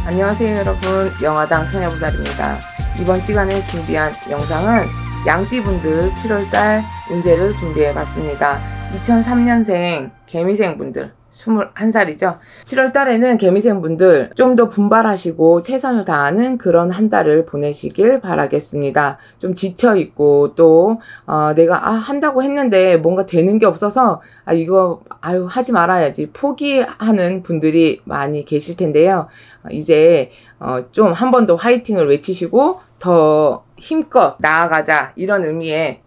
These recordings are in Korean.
안녕하세요 여러분, 영화당 처녀보살입니다. 이번 시간에 준비한 영상은 양띠분들 7월달 운세를 준비해봤습니다. 2003년생 개미생분들 21살이죠. 7월달에는 개미생분들 좀 더 분발하시고 최선을 다하는 그런 한 달을 보내시길 바라겠습니다. 좀 지쳐있고 또 내가 한다고 했는데 뭔가 되는 게 없어서 이거 하지 말아야지 포기하는 분들이 많이 계실 텐데요. 이제 좀 한 번 더 화이팅을 외치시고 더 힘껏 나아가자, 이런 의미의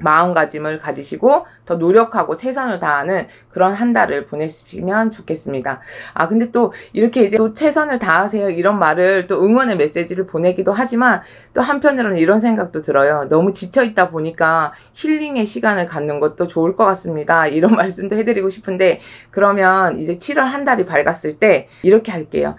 마음가짐을 가지시고 더 노력하고 최선을 다하는 그런 한 달을 보내시면 좋겠습니다. 근데 또 이렇게 이제 또 최선을 다하세요, 이런 말을 또 응원의 메시지를 보내기도 하지만 또 한편으로는 이런 생각도 들어요. 너무 지쳐있다 보니까 힐링의 시간을 갖는 것도 좋을 것 같습니다. 이런 말씀도 해드리고 싶은데, 그러면 이제 7월 한 달이 밝았을 때 이렇게 할게요.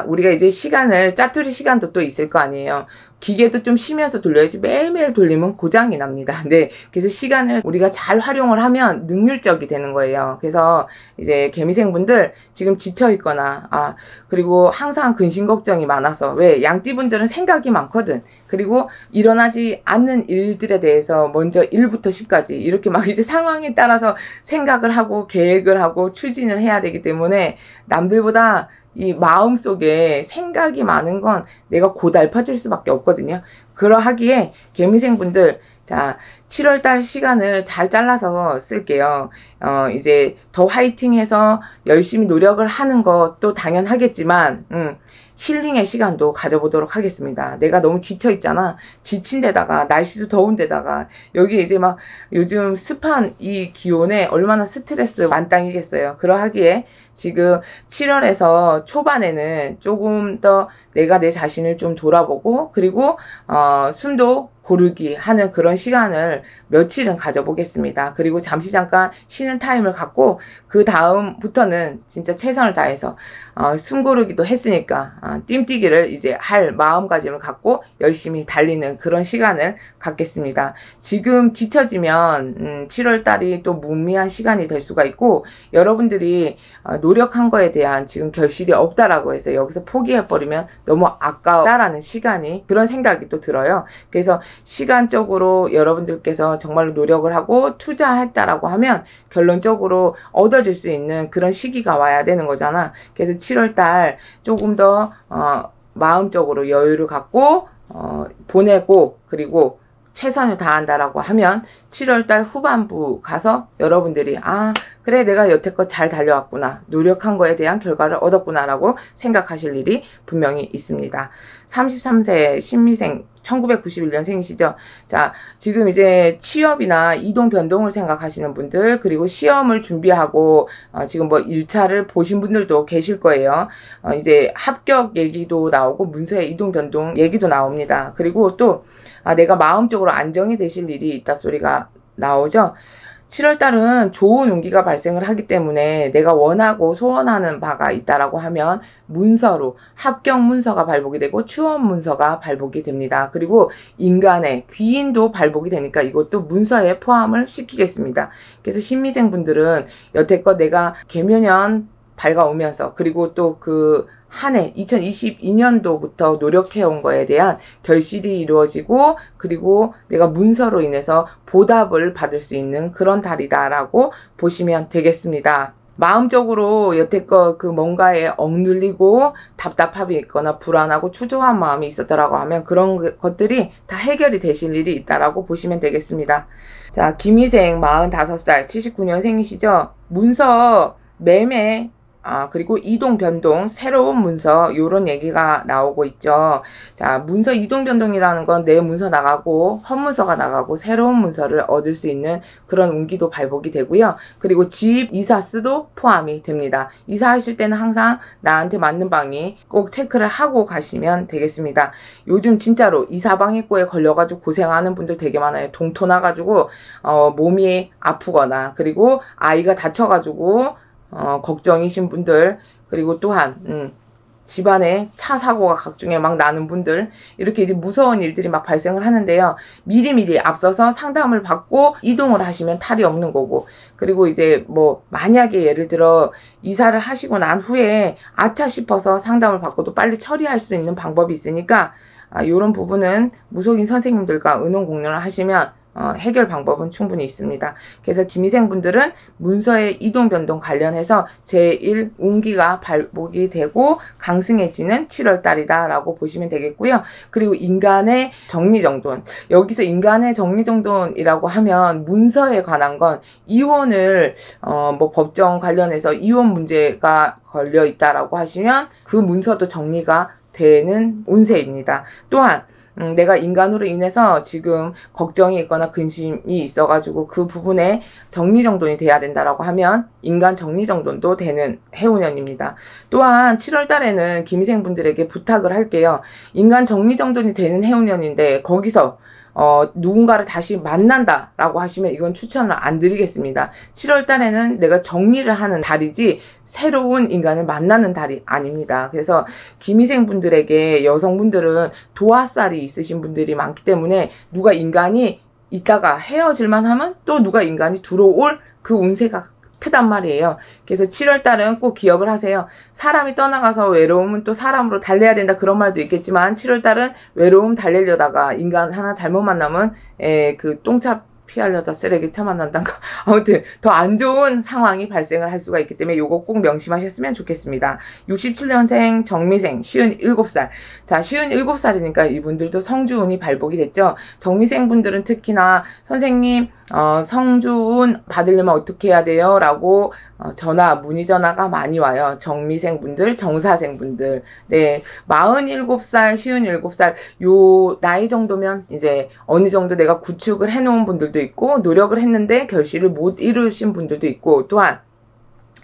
우리가 이제 시간을 짜투리 시간도 또 있을 거 아니에요. 기계도 좀 쉬면서 돌려야지 매일매일 돌리면 고장이 납니다. 네, 그래서 시간을 우리가 잘 활용을 하면 능률적이 되는 거예요. 그래서 이제 개미생분들 지금 지쳐있거나 그리고 항상 근심 걱정이 많아서, 왜 양띠분들은 생각이 많거든. 그리고 일어나지 않는 일들에 대해서 먼저 1부터 10까지 이렇게 막 이제 상황에 따라서 생각을 하고 계획을 하고 추진을 해야 되기 때문에 남들보다 이 마음속에 생각이 많은 건 내가 고달파질 수밖에 없거든요. 그러하기에 개미생분들, 자, 7월달 시간을 잘 잘라서 쓸게요. 이제 더 화이팅해서 열심히 노력을 하는 것도 당연하겠지만 힐링의 시간도 가져보도록 하겠습니다. 내가 너무 지쳐있잖아. 지친 데다가 날씨도 더운 데다가 여기 이제 막 요즘 습한 이 기온에 얼마나 스트레스 만땅이겠어요. 그러하기에 지금 7월에서 초반에는 조금 더 내가 내 자신을 좀 돌아보고, 그리고 숨도 고르기 하는 그런 시간을 며칠은 가져보겠습니다. 그리고 잠시 잠깐 쉬는 타임을 갖고 그 다음부터는 진짜 최선을 다해서 숨 고르기도 했으니까 뜀뛰기를 이제 할 마음가짐을 갖고 열심히 달리는 그런 시간을 갖겠습니다. 지금 지쳐지면 7월달이 또 무의미한 시간이 될 수가 있고, 여러분들이 노력한 거에 대한 지금 결실이 없다라고 해서 여기서 포기해버리면 너무 아까워라는 시간이, 그런 생각이 또 들어요. 그래서 시간적으로 여러분들께서 정말로 노력을 하고 투자했다라고 하면 결론적으로 얻어질 수 있는 그런 시기가 와야 되는 거잖아. 그래서 7월달 조금 더 마음적으로 여유를 갖고 보내고, 그리고 최선을 다한다라고 하면 7월달 후반부 가서 여러분들이 그래, 내가 여태껏 잘 달려왔구나, 노력한 거에 대한 결과를 얻었구나 라고 생각하실 일이 분명히 있습니다. 33세 신미생 1991년 생이시죠. 자, 지금 이제 취업이나 이동 변동을 생각하시는 분들, 그리고 시험을 준비하고 지금 뭐 1차를 보신 분들도 계실 거예요. 이제 합격 얘기도 나오고 문서의 이동 변동 얘기도 나옵니다. 그리고 또 내가 마음적으로 안정이 되실 일이 있다 소리가 나오죠. 7월달은 좋은 운기가 발생을 하기 때문에 내가 원하고 소원하는 바가 있다라고 하면 문서로 합격 문서가 발복이 되고 취업 문서가 발복이 됩니다. 그리고 인간의 귀인도 발복이 되니까 이것도 문서에 포함을 시키겠습니다. 그래서 신미생 분들은 여태껏 내가 개묘년 밝아오면서, 그리고 또 그 한 해 2022년도부터 노력해온 거에 대한 결실이 이루어지고, 그리고 내가 문서로 인해서 보답을 받을 수 있는 그런 달이다라고 보시면 되겠습니다. 마음적으로 여태껏 그 뭔가에 억눌리고 답답함이 있거나 불안하고 초조한 마음이 있었더라고 하면 그런 것들이 다 해결이 되실 일이 있다라고 보시면 되겠습니다. 자, 김희생 45살 79년생이시죠. 문서 매매, 그리고 이동 변동, 새로운 문서, 요런 얘기가 나오고 있죠. 자, 문서 이동 변동이라는 건 내 문서 나가고 헌문서가 나가고 새로운 문서를 얻을 수 있는 그런 운기도 발복이 되고요. 그리고 집 이사스도 포함이 됩니다. 이사하실 때는 항상 나한테 맞는 방이 꼭 체크를 하고 가시면 되겠습니다. 요즘 진짜로 이사방해꼬에 걸려가지고 고생하는 분들 되게 많아요. 동토 나가지고 몸이 아프거나, 그리고 아이가 다쳐가지고 걱정이신 분들, 그리고 또한 집안에 차 사고가 각종에 막 나는 분들, 이렇게 이제 무서운 일들이 막 발생을 하는데요. 미리미리 앞서서 상담을 받고 이동을 하시면 탈이 없는 거고, 그리고 이제 뭐 만약에 예를 들어 이사를 하시고 난 후에 아차 싶어서 상담을 받고도 빨리 처리할 수 있는 방법이 있으니까 이런 부분은 무속인 선생님들과 의논 공론을 하시면 해결 방법은 충분히 있습니다. 그래서 김희생분들은 문서의 이동 변동 관련해서 제1 운기가 발복이 되고 강승해지는 7월달이다 라고 보시면 되겠고요. 그리고 인간의 정리정돈, 여기서 인간의 정리정돈이라고 하면 문서에 관한 건 이혼을 뭐 법정 관련해서 이혼 문제가 걸려 있다라고 하시면 그 문서도 정리가 되는 운세입니다. 또한 내가 인간으로 인해서 지금 걱정이 있거나 근심이 있어가지고 그 부분에 정리정돈이 돼야 된다라고 하면 인간 정리정돈도 되는 해운년입니다. 또한 7월 달에는 김희생분들에게 부탁을 할게요. 인간 정리정돈이 되는 해운년인데 거기서 누군가를 다시 만난다라고 하시면 이건 추천을 안 드리겠습니다. 7월 달에는 내가 정리를 하는 달이지 새로운 인간을 만나는 달이 아닙니다. 그래서 김희생 분들에게 여성분들은 도화살이 있으신 분들이 많기 때문에 누가 인간이 있다가 헤어질만 하면 또 누가 인간이 들어올 그 운세가 크단 말이에요. 그래서 7월 달은 꼭 기억을 하세요. 사람이 떠나가서 외로움은 또 사람으로 달래야 된다 그런 말도 있겠지만 7월 달은 외로움 달래려다가 인간 하나 잘못 만나면 그 똥차 피하려다 쓰레기 차 만난다는 거. 아무튼 더 안 좋은 상황이 발생을 할 수가 있기 때문에 요거 꼭 명심하셨으면 좋겠습니다. 67년생 정미생 57살. 자, 57살이니까 이분들도 성주운이 발복이 됐죠. 정미생 분들은 특히나 선생님 성주운 받으려면 어떻게 해야 돼요? 라고 문의 전화가 많이 와요. 정미생 분들, 정사생 분들. 네, 47살, 57살 요 나이 정도면 이제 어느 정도 내가 구축을 해놓은 분들도 있고 노력을 했는데 결실을 못 이루신 분들도 있고, 또한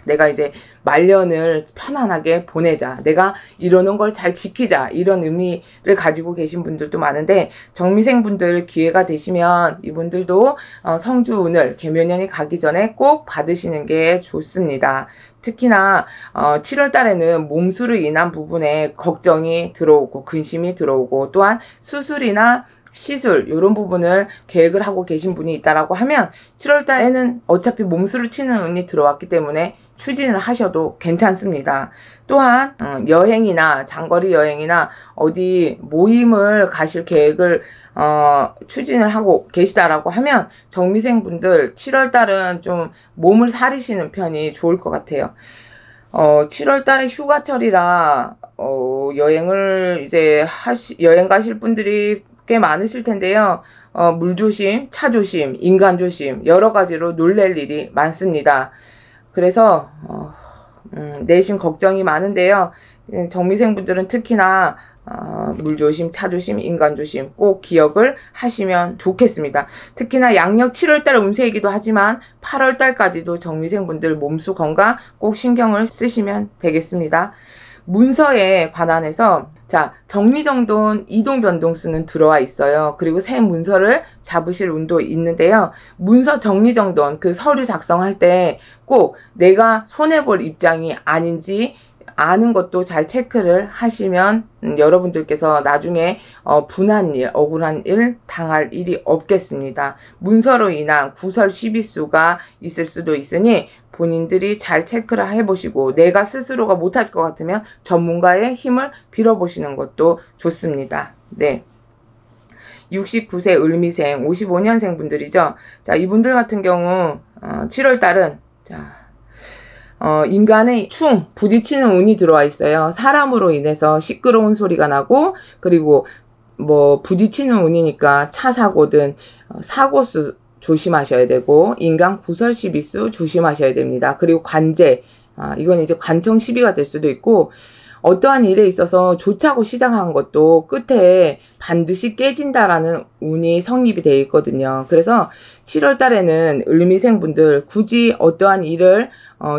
내가 이제 말년을 편안하게 보내자, 내가 이러는 걸 잘 지키자, 이런 의미를 가지고 계신 분들도 많은데 정미생 분들 기회가 되시면 이분들도 성주운을 계묘년이 가기 전에 꼭 받으시는 게 좋습니다. 특히나 7월 달에는 몸수로 인한 부분에 걱정이 들어오고 근심이 들어오고, 또한 수술이나 시술 이런 부분을 계획을 하고 계신 분이 있다라고 하면 7월 달에는 어차피 몸수를 치는 운이 들어왔기 때문에 추진을 하셔도 괜찮습니다. 또한 여행이나 장거리 여행이나 어디 모임을 가실 계획을 추진을 하고 계시다라고 하면 정미생 분들 7월 달은 좀 몸을 사리시는 편이 좋을 것 같아요. 7월 달에 휴가철이라 여행을 이제 여행 가실 분들이 꽤 많으실 텐데요. 물 조심, 차 조심, 인간 조심 여러 가지로 놀랄 일이 많습니다. 그래서 내심 걱정이 많은데요. 정미생 분들은 특히나 물 조심, 차 조심, 인간 조심 꼭 기억을 하시면 좋겠습니다. 특히나 양력 7월달 운세이기도 하지만 8월달까지도 정미생 분들 몸수 건강 꼭 신경을 쓰시면 되겠습니다. 문서에 관한해서 자, 정리정돈 이동변동수는 들어와 있어요. 그리고 새 문서를 잡으실 운도 있는데요. 문서 정리정돈, 그 서류 작성할 때 꼭 내가 손해볼 입장이 아닌지 아는 것도 잘 체크를 하시면 여러분들께서 나중에 분한 일, 억울한 일 당할 일이 없겠습니다. 문서로 인한 구설 시비수가 있을 수도 있으니 본인들이 잘 체크를 해보시고 내가 스스로가 못할 것 같으면 전문가의 힘을 빌어보시는 것도 좋습니다. 네. 69세 을미생 55년생 분들이죠. 자, 이분들 같은 경우 7월 달은 인간의 부딪히는 운이 들어와 있어요. 사람으로 인해서 시끄러운 소리가 나고, 그리고 뭐 부딪히는 운이니까 차 사고든 사고수 조심하셔야 되고, 인간 구설 시비수 조심하셔야 됩니다. 그리고 관제, 이건 이제 관청 시비가 될 수도 있고, 어떠한 일에 있어서 좋자고 시작한 것도 끝에 반드시 깨진다라는 운이 성립이 되어 있거든요. 그래서 7월 달에는 을미생분들 굳이 어떠한 일을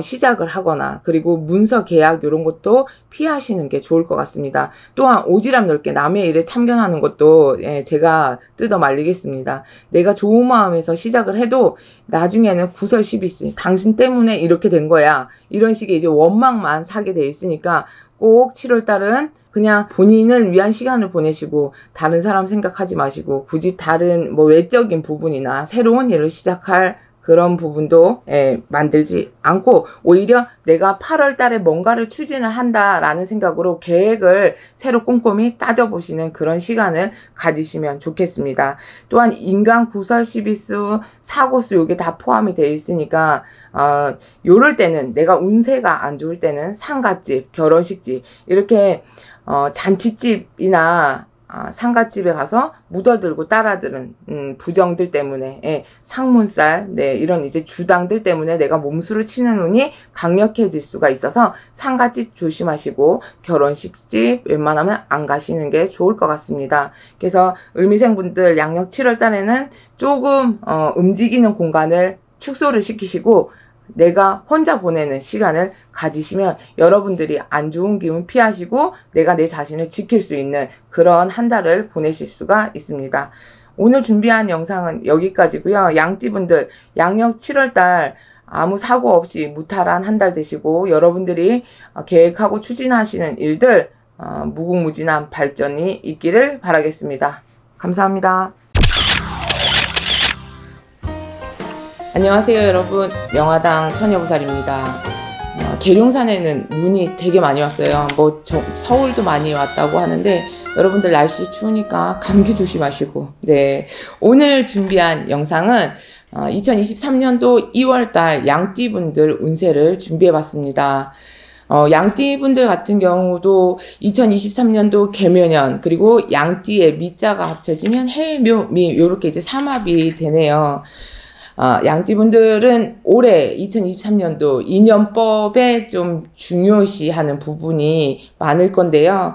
시작을 하거나 그리고 문서 계약 이런 것도 피하시는 게 좋을 것 같습니다. 또한 오지랖 넓게 남의 일에 참견하는 것도 제가 뜯어 말리겠습니다. 내가 좋은 마음에서 시작을 해도 나중에는 구설시비시 당신 때문에 이렇게 된 거야 이런 식의 이제 원망만 사게 돼 있으니까 꼭 7월 달은 그냥 본인을 위한 시간을 보내시고 다른 사람 생각하지 마시고 굳이 다른 뭐 외적인 부분이나 새로운 일을 시작할 그런 부분도 만들지 않고 오히려 내가 8월 달에 뭔가를 추진을 한다라는 생각으로 계획을 새로 꼼꼼히 따져보시는 그런 시간을 가지시면 좋겠습니다. 또한 인간 구설 시비수 사고수 요게 다 포함이 되어 있으니까 요럴 때는 내가 운세가 안 좋을 때는 상갓집, 결혼식집 이렇게 잔치집이나 상갓집에 가서 묻어들고 따라드는 부정들 때문에 상문살 이런 이제 주당들 때문에 내가 몸수를 치는 운이 강력해질 수가 있어서 상갓집 조심하시고 결혼식집 웬만하면 안 가시는 게 좋을 것 같습니다. 그래서 을미생분들 양력 7월 달에는 조금 움직이는 공간을 축소를 시키시고 내가 혼자 보내는 시간을 가지시면 여러분들이 안 좋은 기운 피하시고 내가 내 자신을 지킬 수 있는 그런 한 달을 보내실 수가 있습니다. 오늘 준비한 영상은 여기까지고요. 양띠분들 양력 7월달 아무 사고 없이 무탈한 한 달 되시고 여러분들이 계획하고 추진하시는 일들 무궁무진한 발전이 있기를 바라겠습니다. 감사합니다. 안녕하세요 여러분, 명화당 처녀보살입니다. 계룡산에는 눈이 되게 많이 왔어요. 뭐 서울도 많이 왔다고 하는데 여러분들 날씨 추우니까 감기 조심하시고 오늘 준비한 영상은 2023년도 2월달 양띠분들 운세를 준비해봤습니다. 양띠분들 같은 경우도 2023년도 개묘년 그리고 양띠의 미자가 합쳐지면 해묘, 미 요렇게 이제 삼합이 되네요. 양띠분들은 올해 2023년도 인연법에 좀 중요시하는 부분이 많을 건데요.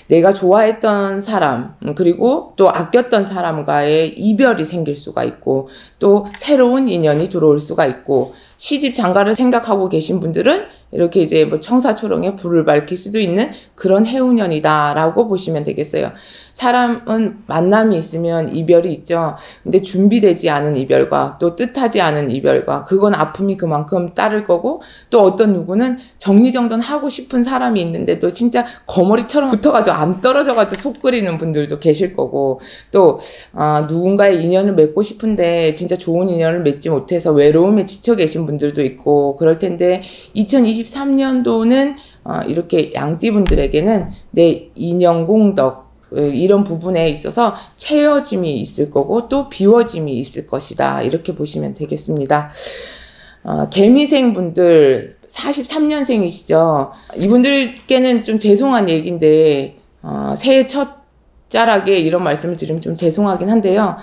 내가 좋아했던 사람 그리고 또 아꼈던 사람과의 이별이 생길 수가 있고 또 새로운 인연이 들어올 수가 있고 시집 장가를 생각하고 계신 분들은 이렇게 이제 뭐 청사초롱에 불을 밝힐 수도 있는 그런 해운년이다 라고 보시면 되겠어요. 사람은 만남이 있으면 이별이 있죠. 근데 준비되지 않은 이별과 또 뜻하지 않은 이별과 그건 아픔이 그만큼 따를 거고 또 어떤 누구는 정리정돈하고 싶은 사람이 있는데도 진짜 거머리처럼 붙어가지고 안 떨어져가지고 속 끓이는 분들도 계실 거고 또 누군가의 인연을 맺고 싶은데 진짜 좋은 인연을 맺지 못해서 외로움에 지쳐 계신 분들도 있고 그럴 텐데 2023년도는 이렇게 양띠분들에게는 내 인연공덕 이런 부분에 있어서 채워짐이 있을 거고 또 비워짐이 있을 것이다 이렇게 보시면 되겠습니다. 개미생분들 43년생이시죠. 이분들께는 좀 죄송한 얘기인데 새해 첫 자락에 이런 말씀을 드리면 좀 죄송하긴 한데요.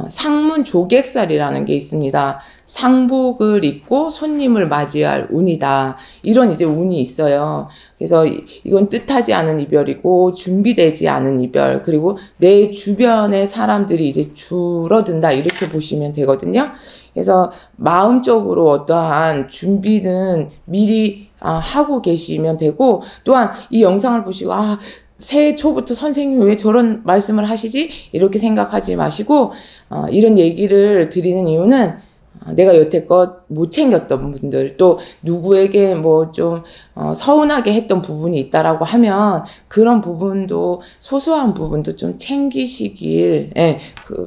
상문 조객살이라는 게 있습니다. 상복을 입고 손님을 맞이할 운이다. 이런 이제 운이 있어요. 그래서 이건 뜻하지 않은 이별이고 준비되지 않은 이별 그리고 내 주변의 사람들이 이제 줄어든다 이렇게 보시면 되거든요. 그래서 마음적으로 어떠한 준비는 미리 하고 계시면 되고 또한 이 영상을 보시고 새해 초부터 선생님이 왜 저런 말씀을 하시지? 이렇게 생각하지 마시고 이런 얘기를 드리는 이유는 내가 여태껏 못 챙겼던 분들 또 누구에게 뭐 좀 서운하게 했던 부분이 있다라고 하면 그런 부분도 소소한 부분도 좀 챙기시길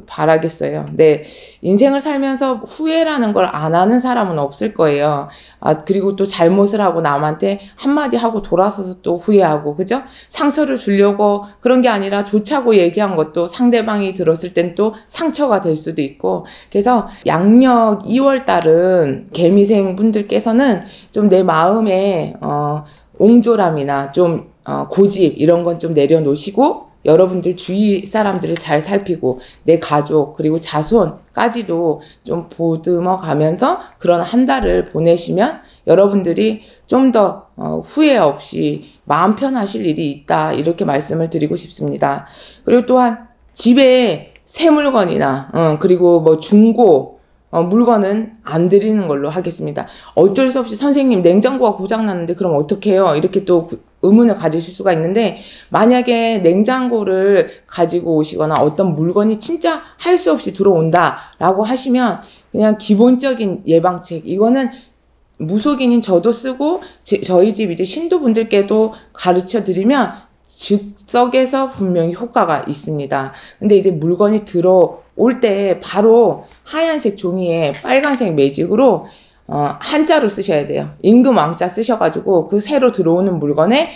바라겠어요. 인생을 살면서 후회라는 걸 안 하는 사람은 없을 거예요. 그리고 또 잘못을 하고 남한테 한마디 하고 돌아서서 또 후회하고 그죠? 상처를 주려고 그런 게 아니라 좋자고 얘기한 것도 상대방이 들었을 땐 또 상처가 될 수도 있고 그래서 양력 2월 달은 개미생 분들께서는 좀 내 마음에 옹졸함이나 좀 고집 이런 건 좀 내려놓으시고 여러분들 주위 사람들을 잘 살피고 내 가족 그리고 자손까지도 좀 보듬어 가면서 그런 한 달을 보내시면 여러분들이 좀 더 후회 없이 마음 편하실 일이 있다 이렇게 말씀을 드리고 싶습니다. 그리고 또한 집에 새 물건이나 그리고 뭐 중고 물건은 안 드리는 걸로 하겠습니다. 어쩔 수 없이 선생님 냉장고가 고장났는데 그럼 어떡해요? 이렇게 또 의문을 가지실 수가 있는데, 만약에 냉장고를 가지고 오시거나 어떤 물건이 진짜 할 수 없이 들어온다 라고 하시면 그냥 기본적인 예방책, 이거는 무속인인 저도 쓰고 저희 집 이제 신도분들께도 가르쳐 드리면 즉석에서 분명히 효과가 있습니다. 근데 이제 물건이 들어올 때 바로 하얀색 종이에 빨간색 매직으로 한자로 쓰셔야 돼요. 임금 왕자 쓰셔가지고 그 새로 들어오는 물건에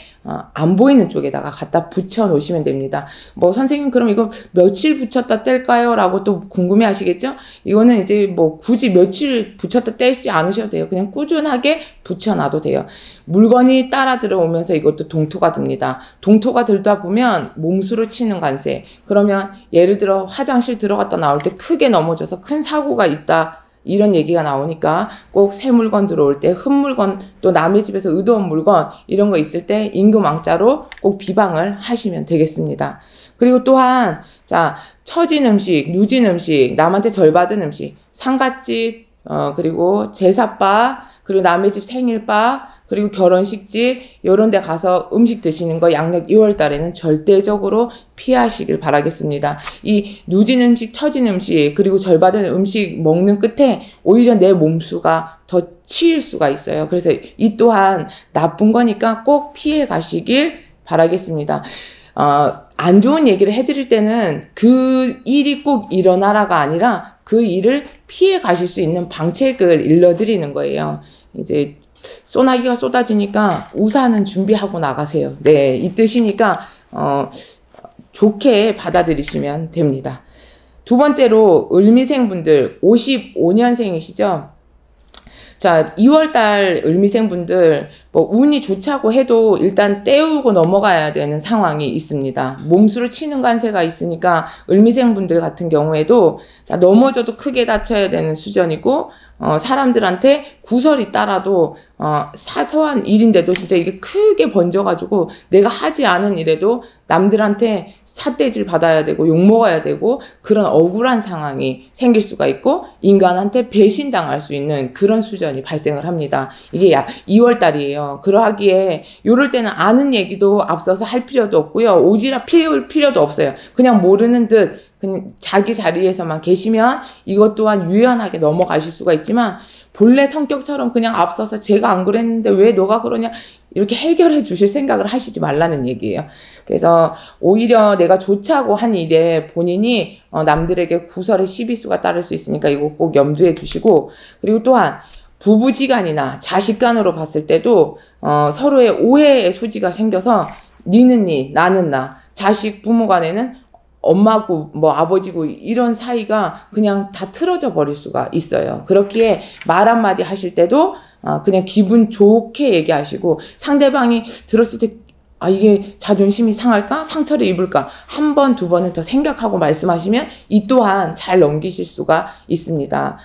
안 보이는 쪽에다가 갖다 붙여 놓으시면 됩니다. 뭐 선생님 그럼 이거 며칠 붙였다 뗄까요? 라고 또 궁금해 하시겠죠? 이거는 이제 뭐 굳이 며칠 붙였다 떼지 않으셔도 돼요. 그냥 꾸준하게 붙여놔도 돼요. 물건이 따라 들어오면서 이것도 동토가 듭니다. 동토가 들다 보면 몸수로 치는 관세. 그러면 예를 들어 화장실 들어갔다 나올 때 크게 넘어져서 큰 사고가 있다, 이런 얘기가 나오니까 꼭 새 물건 들어올 때, 흠 물건, 또 남의 집에서 의도한 물건 이런 거 있을 때 임금왕자로 꼭 비방을 하시면 되겠습니다. 그리고 또한 자, 처진 음식, 누진 음식, 남한테 절받은 음식, 상갓집, 그리고 제사바, 그리고 남의 집 생일바, 그리고 결혼식집 이런 데 가서 음식 드시는 거 양력 2월 달에는 절대적으로 피하시길 바라겠습니다. 이 누진 음식, 처진 음식, 그리고 절받은 음식 먹는 끝에 오히려 내 몸수가 더 치일 수가 있어요. 그래서 이 또한 나쁜 거니까 꼭 피해 가시길 바라겠습니다. 안 좋은 얘기를 해드릴 때는 그 일이 꼭 일어나라가 아니라 그 일을 피해 가실 수 있는 방책을 일러드리는 거예요. 이제 소나기가 쏟아지니까 우산은 준비하고 나가세요. 네, 이 뜻이니까 좋게 받아들이시면 됩니다. 두 번째로 을미생분들 55년생이시죠? 자, 2월달 을미생분들 뭐 운이 좋자고 해도 일단 때우고 넘어가야 되는 상황이 있습니다. 몸수로 치는 관세가 있으니까 을미생분들 같은 경우에도 자, 넘어져도 크게 다쳐야 되는 수준이고, 사람들한테 구설이 따라도 사소한 일인데도 진짜 이게 크게 번져가지고 내가 하지 않은 일에도 남들한테 삿대질 받아야 되고 욕먹어야 되고 그런 억울한 상황이 생길 수가 있고 인간한테 배신당할 수 있는 그런 수준이 발생을 합니다. 이게 2월달이에요. 그러하기에 이럴 때는 아는 얘기도 앞서서 할 필요도 없고요. 오지랖 피울 필요도 없어요. 그냥 모르는 듯 그냥 자기 자리에서만 계시면 이것 또한 유연하게 넘어가실 수가 있지만, 본래 성격처럼 그냥 앞서서 제가 안 그랬는데 왜 너가 그러냐 이렇게 해결해 주실 생각을 하시지 말라는 얘기예요. 그래서 오히려 내가 좋자고 한 일에 본인이 남들에게 구설의 시비수가 따를 수 있으니까 이거 꼭 염두에 두시고, 그리고 또한 부부지간이나 자식간으로 봤을 때도 서로의 오해의 소지가 생겨서 니는 니, 나는 나, 자식 부모 간에는 엄마고 뭐 아버지고 이런 사이가 그냥 다 틀어져 버릴 수가 있어요. 그렇기에 말 한마디 하실 때도 그냥 기분 좋게 얘기하시고, 상대방이 들었을 때 이게 자존심이 상할까? 상처를 입을까? 한 번, 두 번은 더 생각하고 말씀하시면 이 또한 잘 넘기실 수가 있습니다.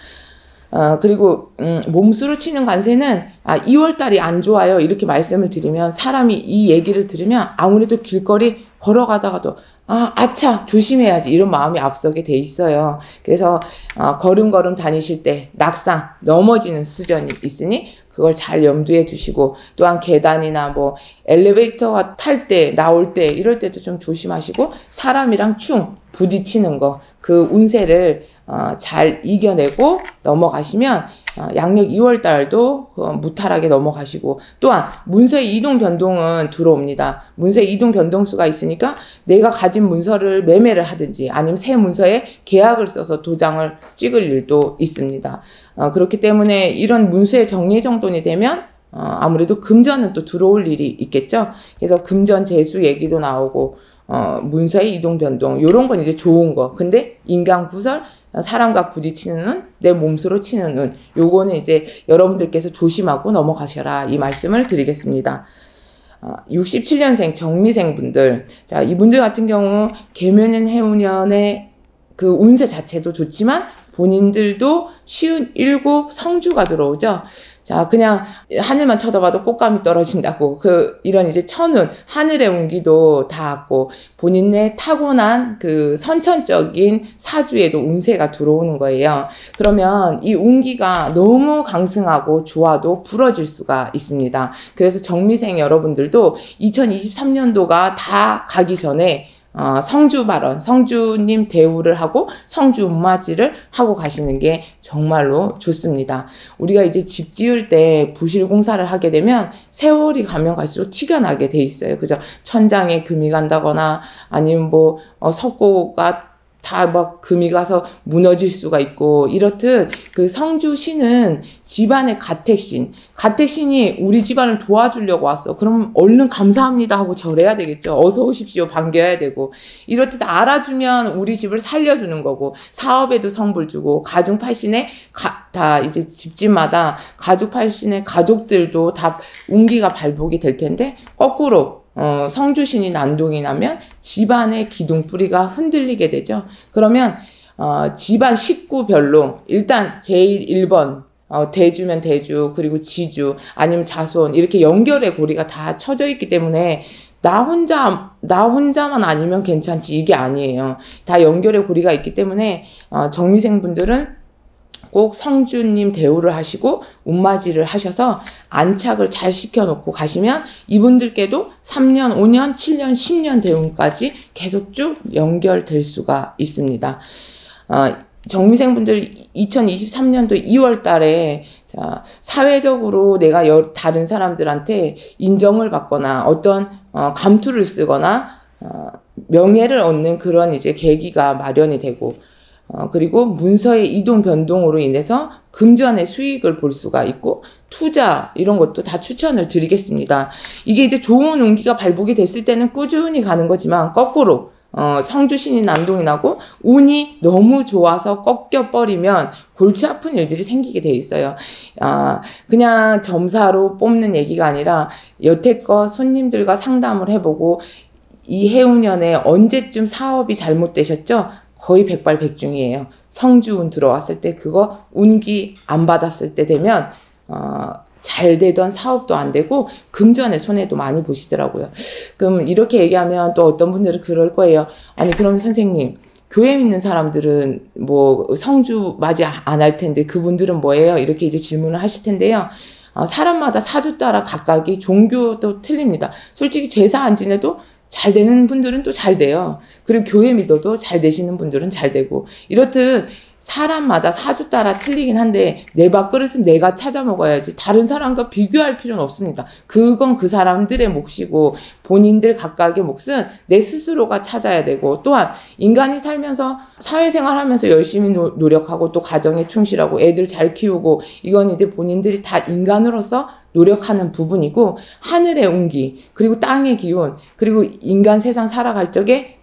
그리고 몸수로 치는 관세는 2월달이 안 좋아요 이렇게 말씀을 드리면, 사람이 이 얘기를 들으면 아무래도 길거리 걸어가다가도 아차 조심해야지 이런 마음이 앞서게 돼 있어요. 그래서 걸음걸음 다니실 때 낙상 넘어지는 수준이 있으니 그걸 잘 염두에 두시고, 또한 계단이나 뭐 엘리베이터 탈 때 나올 때 이럴 때도 좀 조심하시고, 사람이랑 충 부딪히는 거 그 운세를 잘 이겨내고 넘어가시면 양력 2월달도 무탈하게 넘어가시고, 또한 문서의 이동 변동은 들어옵니다. 문서의 이동 변동수가 있으니까 내가 가진 문서를 매매를 하든지 아니면 새 문서에 계약을 써서 도장을 찍을 일도 있습니다. 그렇기 때문에 이런 문서의 정리정돈이 되면 아무래도 금전은 또 들어올 일이 있겠죠. 그래서 금전 재수 얘기도 나오고 문서의 이동 변동 요런 건 이제 좋은 거. 근데 인간 구설, 사람과 부딪히는 운, 내 몸수로 치는 운, 요거는 이제 여러분들께서 조심하고 넘어가셔라 이 말씀을 드리겠습니다. 67년생 정미생 분들, 자 이분들 같은 경우 계묘년 해운년의 그 운세 자체도 좋지만 본인들도 쉬운 7 성주가 들어오죠. 자, 그냥 하늘만 쳐다봐도 꽃감이 떨어진다고. 이런 이제 천운, 하늘의 운기도 닿았고, 본인의 타고난 그 선천적인 사주에도 운세가 들어오는 거예요. 그러면 이 운기가 너무 강승하고 좋아도 부러질 수가 있습니다. 그래서 정미생 여러분들도 2023년도가 다 가기 전에 성주 발언, 성주님 대우를 하고 성주 운맞이를 하고 가시는 게 정말로 좋습니다. 우리가 이제 집 지을 때 부실 공사를 하게 되면 세월이 가면 갈수록 티가 나게 돼 있어요. 그죠? 천장에 금이 간다거나 아니면 뭐 석고가 다 막 금이 가서 무너질 수가 있고, 이렇듯 그 성주신은 집안의 가택신이 우리 집안을 도와주려고 왔어. 그럼 얼른 감사합니다 하고 절해야 되겠죠. 어서 오십시오 반겨야 되고, 이렇듯 알아주면 우리 집을 살려주는 거고, 사업에도 성불 주고, 가중팔신에 다 이제 집집마다 가중팔신의 가족들도 다 운기가 발복이 될 텐데, 거꾸로 성주신이 난동이 나면 집안의 기둥뿌리가 흔들리게 되죠. 그러면 집안 식구별로 일단 제일 1번 대주면 대주, 그리고 지주, 아니면 자손, 이렇게 연결의 고리가 다 쳐져 있기 때문에 나 혼자만 아니면 괜찮지, 이게 아니에요. 다 연결의 고리가 있기 때문에 정미생 분들은 꼭 성주님 대우를 하시고 운맞이를 하셔서 안착을 잘 시켜놓고 가시면 이분들께도 3년, 5년, 7년, 10년 대운까지 계속 쭉 연결될 수가 있습니다. 정미생분들 2023년도 2월 달에 사회적으로 내가 다른 사람들한테 인정을 받거나 어떤 감투를 쓰거나 명예를 얻는 그런 이제 계기가 마련이 되고, 그리고 문서의 이동 변동으로 인해서 금전의 수익을 볼 수가 있고, 투자 이런 것도 다 추천을 드리겠습니다. 이게 이제 좋은 운기가 발복이 됐을 때는 꾸준히 가는 거지만, 거꾸로 성주신이 난동이 나고 운이 너무 좋아서 꺾여버리면 골치 아픈 일들이 생기게 돼 있어요. 그냥 점사로 뽑는 얘기가 아니라 여태껏 손님들과 상담을 해보고 이 해운년에 언제쯤 사업이 잘못되셨죠? 거의 백발백중이에요. 성주운 들어왔을 때 그거 운기 안 받았을 때 되면 잘 되던 사업도 안 되고 금전의 손해도 많이 보시더라고요. 그럼 이렇게 얘기하면 또 어떤 분들은 그럴 거예요. 아니 그럼 선생님, 교회 믿는 사람들은 뭐 성주 맞이 안 할 텐데 그분들은 뭐예요? 이렇게 이제 질문을 하실 텐데요. 사람마다 사주 따라 각각이 종교도 틀립니다. 솔직히 제사 안 지내도 잘 되는 분들은 또 잘 돼요. 그리고 교회 믿어도 잘 되시는 분들은 잘 되고, 이렇듯 사람마다 사주 따라 틀리긴 한데 내 밥그릇은 내가 찾아 먹어야지 다른 사람과 비교할 필요는 없습니다. 그건 그 사람들의 몫이고 본인들 각각의 몫은 내 스스로가 찾아야 되고, 또한 인간이 살면서 사회생활 하면서 열심히 노력하고 또 가정에 충실하고 애들 잘 키우고, 이건 이제 본인들이 다 인간으로서 노력하는 부분이고, 하늘의 운기, 그리고 땅의 기운, 그리고 인간 세상 살아갈 적에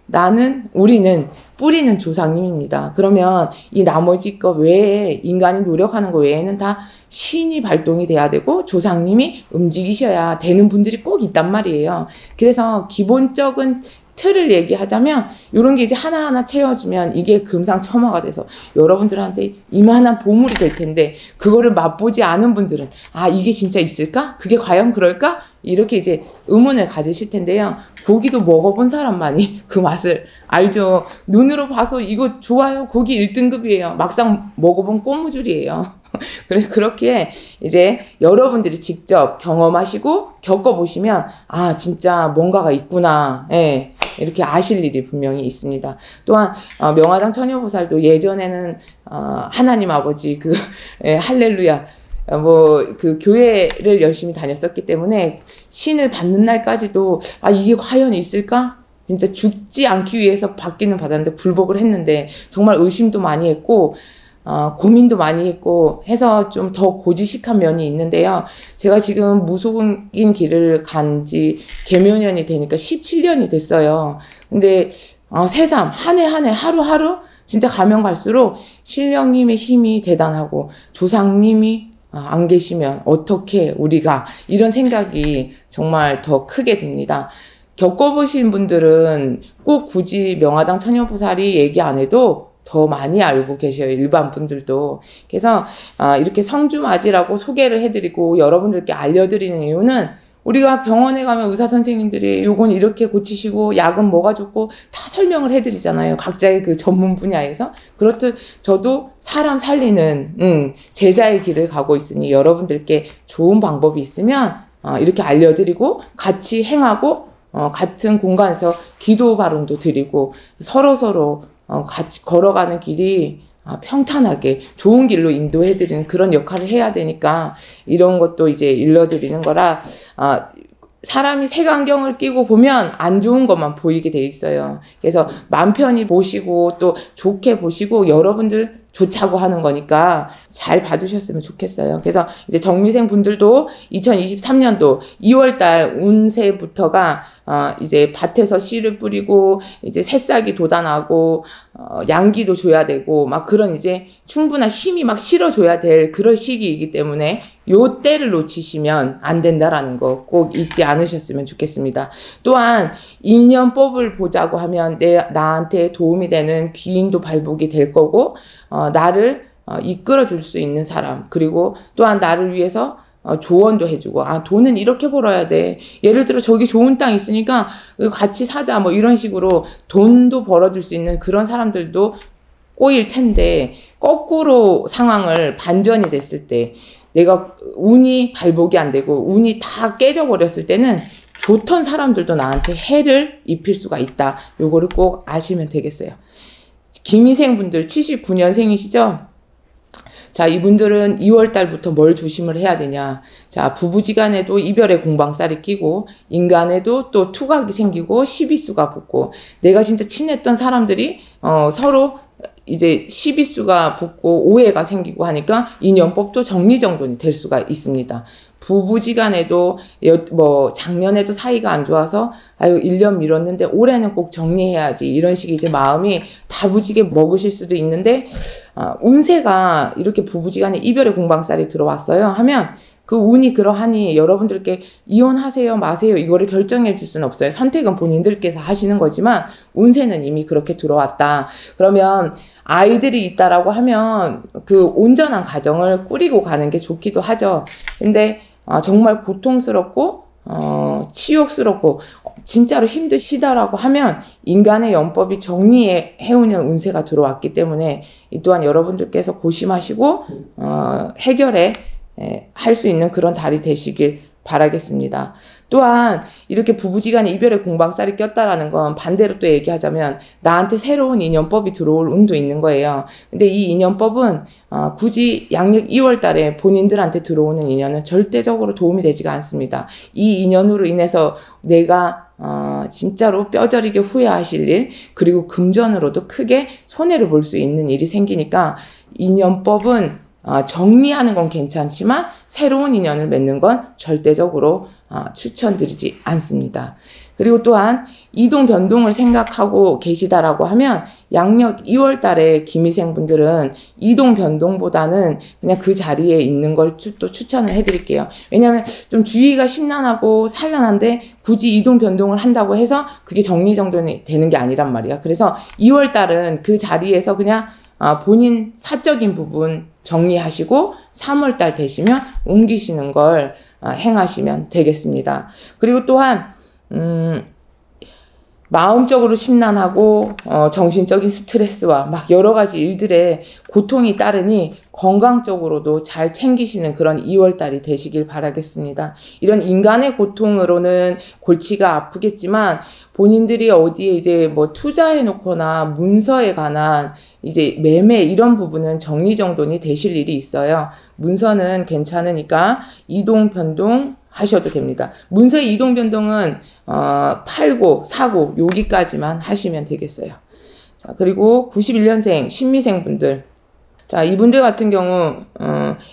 우리는 뿌리는 조상님입니다. 그러면 이 나머지 것 외에, 인간이 노력하는 것 외에는 다 신이 발동이 돼야 되고 조상님이 움직이셔야 되는 분들이 꼭 있단 말이에요. 그래서 기본적인 틀을 얘기하자면 이런 게 이제 하나하나 채워주면 이게 금상첨화가 돼서 여러분들한테 이만한 보물이 될 텐데, 그거를 맛보지 않은 분들은 이게 진짜 있을까? 그게 과연 그럴까? 이렇게 이제 의문을 가지실 텐데요. 고기도 먹어본 사람만이 그 맛을 알죠. 눈으로 봐서 이거 좋아요, 고기 1등급이에요. 막상 먹어본 꼬무줄이에요. 그렇게 이제 여러분들이 직접 경험하시고 겪어보시면 진짜 뭔가가 있구나, 이렇게 아실 일이 분명히 있습니다. 또한 명화당 처녀보살도 예전에는 하나님 아버지 할렐루야 그 교회를 열심히 다녔었기 때문에 신을 받는 날까지도 이게 과연 있을까? 진짜 죽지 않기 위해서 받기는 받았는데 불복을 했는데 정말 의심도 많이 했고 고민도 많이 했고 해서 좀 더 고지식한 면이 있는데요. 제가 지금 무속인 길을 간 지 개몇 년이 되니까 17년이 됐어요. 근데 새삼 한 해 한 해 하루하루 진짜 가면 갈수록 신령님의 힘이 대단하고 조상님이 안 계시면 어떻게 우리가, 이런 생각이 정말 더 크게 듭니다. 겪어보신 분들은 꼭 굳이 명화당 처녀보살이 얘기 안 해도 더 많이 알고 계셔요. 일반 분들도. 그래서 이렇게 성주맞이라고 소개를 해드리고 여러분들께 알려드리는 이유는 우리가 병원에 가면 의사 선생님들이 요건 이렇게 고치시고 약은 뭐가 좋고 다 설명을 해드리잖아요. 각자의 그 전문 분야에서. 그렇듯 저도 사람 살리는 제자의 길을 가고 있으니 여러분들께 좋은 방법이 있으면 이렇게 알려드리고 같이 행하고 같은 공간에서 기도 발언도 드리고 서로서로 같이 걸어가는 길이 평탄하게 좋은 길로 인도해드리는 그런 역할을 해야 되니까 이런 것도 이제 일러드리는 거라 사람이 색안경을 끼고 보면 안 좋은 것만 보이게 돼 있어요. 그래서 맘 편히 보시고 또 좋게 보시고 여러분들 좋자고 하는 거니까 잘 봐주셨으면 좋겠어요. 그래서 이제 정미생 분들도 2023년도 2월달 운세부터가 이제 밭에서 씨를 뿌리고 이제 새싹이 돋아나고 양기도 줘야 되고 막 그런 이제 충분한 힘이 막 실어줘야 될 그런 시기이기 때문에 요 때를 놓치시면 안 된다라는 거 꼭 잊지 않으셨으면 좋겠습니다. 또한 인연법을 보자고 하면 나한테 도움이 되는 귀인도 발복이 될 거고 나를 이끌어 줄 수 있는 사람 그리고 또한 나를 위해서 조언도 해주고 돈은 이렇게 벌어야 돼. 예를 들어 저기 좋은 땅 있으니까 같이 사자 뭐 이런 식으로 돈도 벌어줄 수 있는 그런 사람들도 꼬일 텐데 거꾸로 상황을 반전이 됐을 때 내가 운이 발복이 안 되고 운이 다 깨져버렸을 때는 좋던 사람들도 나한테 해를 입힐 수가 있다. 요거를 꼭 아시면 되겠어요. 김희생 분들 79년생이시죠? 자, 이분들은 2월달부터 뭘 조심을 해야 되냐. 자, 부부지간에도 이별의 공방살이 끼고 인간에도 또 투각이 생기고 시비수가 붙고 내가 진짜 친했던 사람들이 서로 이제 시비수가 붙고 오해가 생기고 하니까 인연법도 정리정돈이 될 수가 있습니다. 부부지간에도 뭐 작년에도 사이가 안 좋아서 아유 1년 미뤘는데 올해는 꼭 정리해야지 이런 식의 이제 마음이 다부지게 먹으실 수도 있는데 운세가 이렇게 부부지간에 이별의 공방살이 들어왔어요 하면 그 운이 그러하니 여러분들께 이혼하세요 마세요 이거를 결정해 줄 수는 없어요. 선택은 본인들께서 하시는 거지만 운세는 이미 그렇게 들어왔다. 그러면 아이들이 있다라고 하면 그 온전한 가정을 꾸리고 가는 게 좋기도 하죠. 근데 정말 고통스럽고 치욕스럽고 진짜로 힘드시다라고 하면 인간의 연법이 정리해 해오는 운세가 들어왔기 때문에 이 또한 여러분들께서 고심하시고 해결해 할 수 있는 그런 달이 되시길 바라겠습니다. 또한 이렇게 부부지간에 이별의 공방살이 꼈다라는 건 반대로 또 얘기하자면 나한테 새로운 인연법이 들어올 운도 있는 거예요. 근데 이 인연법은 굳이 양력 2월 달에 본인들한테 들어오는 인연은 절대적으로 도움이 되지가 않습니다. 이 인연으로 인해서 내가 진짜로 뼈저리게 후회하실 일 그리고 금전으로도 크게 손해를 볼 수 있는 일이 생기니까 인연법은 정리하는 건 괜찮지만 새로운 인연을 맺는 건 절대적으로 추천드리지 않습니다. 그리고 또한 이동 변동을 생각하고 계시다라고 하면 양력 2월 달에 김희생 분들은 이동 변동보다는 그냥 그 자리에 있는 걸 또 추천을 해드릴게요. 왜냐하면 좀 주위가 심란하고 산란한데 굳이 이동 변동을 한다고 해서 그게 정리정돈이 되는 게 아니란 말이야. 그래서 2월 달은 그 자리에서 그냥 본인 사적인 부분 정리하시고 3월달 되시면 옮기시는 걸 행하시면 되겠습니다. 그리고 또한 마음적으로 심란하고 정신적인 스트레스와 막 여러 가지 일들에 고통이 따르니 건강적으로도 잘 챙기시는 그런 2월달이 되시길 바라겠습니다. 이런 인간의 고통으로는 골치가 아프겠지만 본인들이 어디에 이제 뭐 투자해 놓거나 문서에 관한 이제 매매 이런 부분은 정리정돈이 되실 일이 있어요. 문서는 괜찮으니까 이동 변동 하셔도 됩니다. 문서의 이동 변동은 팔고 사고 여기까지만 하시면 되겠어요. 자, 그리고 91년생 신미생 분들. 자, 이분들 같은 경우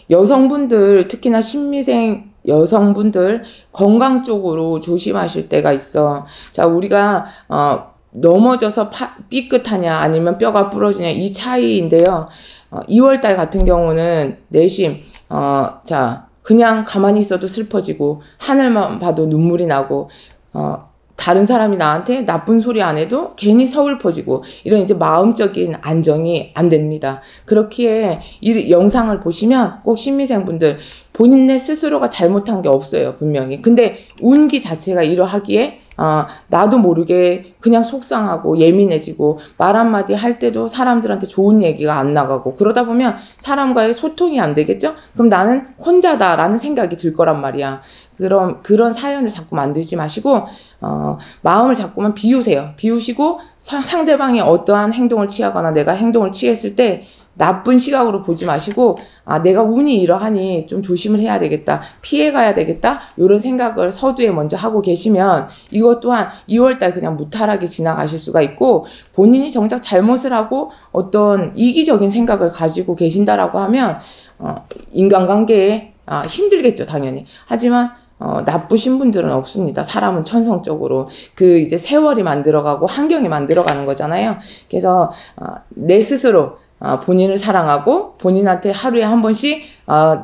여성분들 특히나 신미생 여성분들 건강 쪽으로 조심하실 때가 있어. 자, 우리가 넘어져서 삐끗하냐 아니면 뼈가 부러지냐 이 차이인데요. 2월달 같은 경우는 내심 자 그냥 가만히 있어도 슬퍼지고 하늘만 봐도 눈물이 나고 다른 사람이 나한테 나쁜 소리 안 해도 괜히 서글퍼지고 이런 이제 마음적인 안정이 안 됩니다. 그렇기에 이 영상을 보시면 꼭 신미생분들 본인의 스스로가 잘못한 게 없어요, 분명히. 근데 운기 자체가 이러하기에 나도 모르게 그냥 속상하고 예민해지고 말 한마디 할 때도 사람들한테 좋은 얘기가 안 나가고 그러다 보면 사람과의 소통이 안 되겠죠? 그럼 나는 혼자다라는 생각이 들 거란 말이야. 그런 사연을 자꾸 만들지 마시고 마음을 자꾸만 비우세요. 비우시고 상대방이 어떠한 행동을 취하거나 내가 행동을 취했을 때 나쁜 시각으로 보지 마시고 내가 운이 이러하니 좀 조심을 해야 되겠다, 피해가야 되겠다, 이런 생각을 서두에 먼저 하고 계시면 이것 또한 2월달 그냥 무탈하게 지나가실 수가 있고, 본인이 정작 잘못을 하고 어떤 이기적인 생각을 가지고 계신다라고 하면 인간관계에 힘들겠죠, 당연히. 하지만 나쁘신 분들은 없습니다. 사람은 천성적으로 이제 세월이 만들어가고 환경이 만들어가는 거잖아요. 그래서 내 스스로 본인을 사랑하고 본인한테 하루에 한 번씩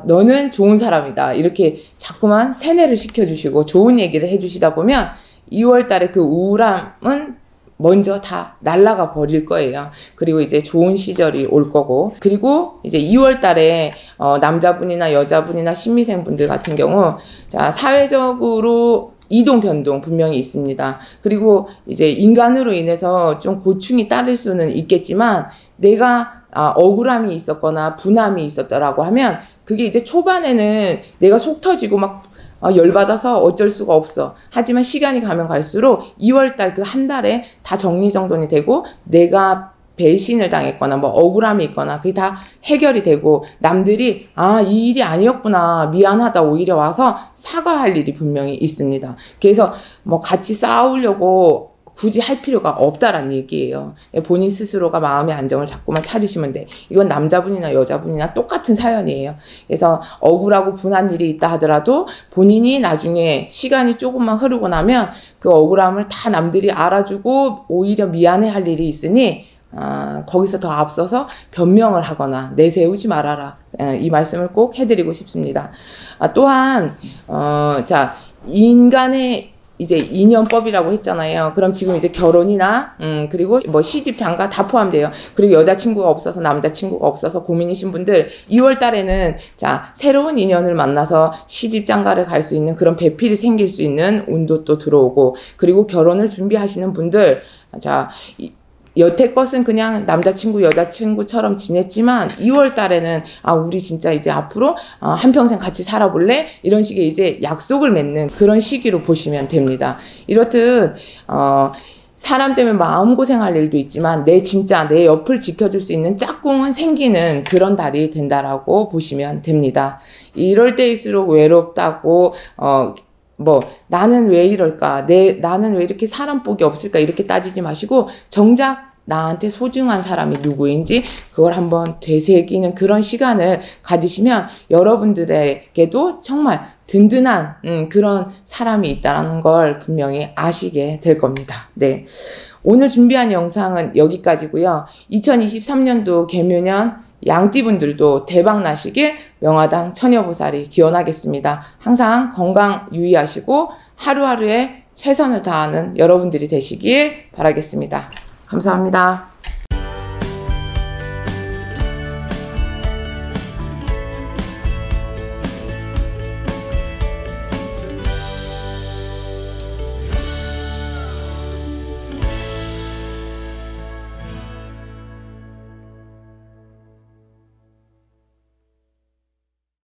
너는 좋은 사람이다 이렇게 자꾸만 세뇌를 시켜주시고 좋은 얘기를 해주시다 보면 2월달에 그 우울함은 먼저 다 날아가 버릴 거예요. 그리고 이제 좋은 시절이 올 거고, 그리고 이제 2월달에 남자분이나 여자분이나 신미생분들 같은 경우 자, 사회적으로 이동 변동 분명히 있습니다. 그리고 이제 인간으로 인해서 좀 고충이 따를 수는 있겠지만 내가 억울함이 있었거나 분함이 있었더라고 하면 그게 이제 초반에는 내가 속 터지고 막 열받아서 어쩔 수가 없어. 하지만 시간이 가면 갈수록 2월달 그 한 달에 다 정리정돈이 되고 내가 배신을 당했거나 뭐 억울함이 있거나 그게 다 해결이 되고 남들이 이 일이 아니었구나 미안하다 오히려 와서 사과할 일이 분명히 있습니다. 그래서 뭐 같이 싸우려고 굳이 할 필요가 없다라는 얘기예요. 본인 스스로가 마음의 안정을 자꾸만 찾으시면 돼. 이건 남자분이나 여자분이나 똑같은 사연이에요. 그래서 억울하고 분한 일이 있다 하더라도 본인이 나중에 시간이 조금만 흐르고 나면 그 억울함을 다 남들이 알아주고 오히려 미안해할 일이 있으니 거기서 더 앞서서 변명을 하거나 내세우지 말아라. 이 말씀을 꼭 해드리고 싶습니다. 또한 자, 인간의 이제 인연법이라고 했잖아요. 그럼 지금 이제 결혼이나 그리고 뭐 시집 장가 다 포함돼요. 그리고 여자친구가 없어서 남자친구가 없어서 고민이신 분들 2월 달에는 자, 새로운 인연을 만나서 시집 장가를 갈 수 있는 그런 배필이 생길 수 있는 운도 또 들어오고, 그리고 결혼을 준비하시는 분들 자, 여태껏은 그냥 남자친구 여자친구처럼 지냈지만 2월 달에는 우리 진짜 이제 앞으로 한평생 같이 살아볼래? 이런 식의 이제 약속을 맺는 그런 시기로 보시면 됩니다. 이렇듯 사람 때문에 마음고생할 일도 있지만 진짜 내 옆을 지켜줄 수 있는 짝꿍은 생기는 그런 달이 된다라고 보시면 됩니다. 이럴 때일수록 외롭다고 나는 왜 이럴까? 나는 왜 이렇게 사람 복이 없을까? 이렇게 따지지 마시고, 정작 나한테 소중한 사람이 누구인지 그걸 한번 되새기는 그런 시간을 가지시면 여러분들에게도 정말 든든한 그런 사람이 있다는 걸 분명히 아시게 될 겁니다. 네. 오늘 준비한 영상은 여기까지고요. 2023년도 개묘년 양띠분들도 대박 나시길 명화당 처녀보살이 기원하겠습니다. 항상 건강 유의하시고 하루하루에 최선을 다하는 여러분들이 되시길 바라겠습니다. 감사합니다.